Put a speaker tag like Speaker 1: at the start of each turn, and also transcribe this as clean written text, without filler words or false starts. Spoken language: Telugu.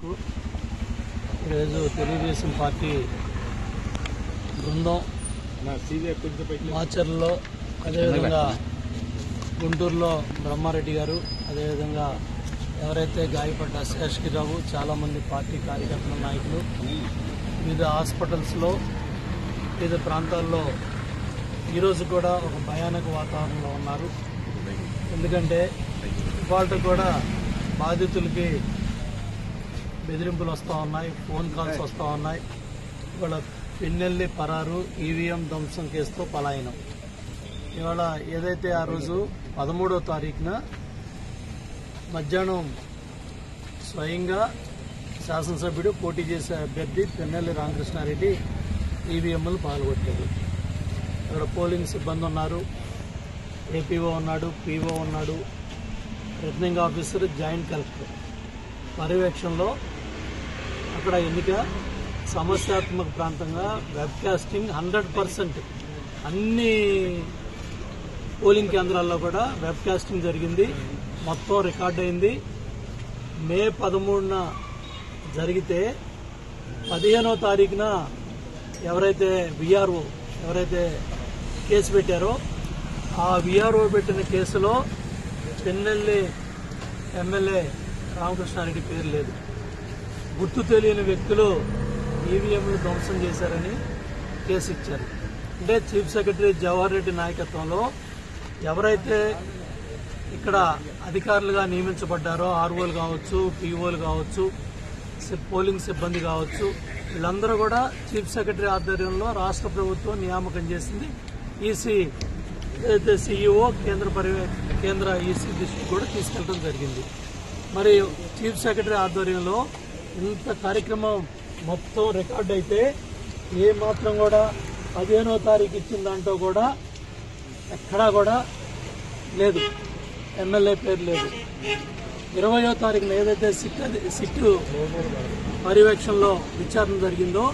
Speaker 1: మేరకు ఈరోజు తెలుగుదేశం పార్టీ బృందం మాచర్లలో, అదేవిధంగా గుంటూరులో బ్రహ్మారెడ్డి గారు, అదేవిధంగా ఎవరైతే గాయపడ్డ శేషగిరిరావు, చాలామంది పార్టీ కార్యకర్తల నాయకులు వివిధ హాస్పిటల్స్లో వివిధ ప్రాంతాల్లో ఈరోజు కూడా ఒక భయానక వాతావరణంలో ఉన్నారు. ఎందుకంటే ఇవాళ కూడా బాధితులకి బెదిరింపులు వస్తూ ఉన్నాయి, ఫోన్ కాల్స్ వస్తూ ఉన్నాయి. ఇవాళ పిన్నెల్లి పరారు, ఈవీఎం ధ్వంసం కేసుతో పలాయనం. ఇవాళ ఏదైతే ఆ రోజు 13వ తారీఖున మధ్యాహ్నం స్వయంగా శాసనసభ్యుడు పోటీ చేసే అభ్యర్థి పిన్నెల్లి రామకృష్ణారెడ్డి ఈవీఎంలు పాల్గొట్టారు. అక్కడ పోలింగ్ సిబ్బంది ఉన్నారు, ఏపీఓ ఉన్నాడు, పీఓ ఉన్నాడు, రిటర్నింగ్ ఆఫీసర్, జాయింట్ కలెక్టర్ పర్యవేక్షణలో అక్కడ ఎన్నిక సమస్యాత్మక ప్రాంతంగా వెబ్కాస్టింగ్ 100% అన్ని పోలింగ్ కేంద్రాల్లో కూడా వెబ్కాస్టింగ్ జరిగింది. మొత్తం రికార్డ్ అయింది. మే 13న జరిగితే 15వ తారీఖున ఎవరైతే విఆర్ఓ కేసు పెట్టారో ఆ విఆర్ఓ పెట్టిన కేసులో పిన్నెల్లి ఎమ్మెల్యే రామకృష్ణారెడ్డి పేరు లేదు. గుర్తు తెలియని వ్యక్తులు ఈవీఎంలు ధ్వంసం చేశారని కేసు ఇచ్చారు. అంటే చీఫ్ సెక్రటరీ జవహర్ రెడ్డి నాయకత్వంలో ఎవరైతే ఇక్కడ అధికారులుగా నియమించబడ్డారో, ఆర్ఓలు కావచ్చు, పీఓలు కావచ్చు, పోలింగ్ సిబ్బంది కావచ్చు, వీళ్ళందరూ కూడా చీఫ్ సెక్రటరీ ఆధ్వర్యంలో రాష్ట్ర ప్రభుత్వం నియామకం చేసింది. ఈసీ ఏదైతే సీఈఓ కేంద్ర ఈసీ దృష్టికి కూడా తీసుకెళ్లడం జరిగింది. మరి చీఫ్ సెక్రటరీ ఆధ్వర్యంలో ఇంత కార్యక్రమం మొత్తం రికార్డ్ అయితే ఏ మాత్రం కూడా 15వ తారీఖు ఇచ్చిన దాంట్లో కూడా ఎక్కడా కూడా లేదు, ఎమ్మెల్యే పేరు లేదు. 20వ తారీఖున ఏదైతే సిట్ పర్యవేక్షణలో విచారణ జరిగిందో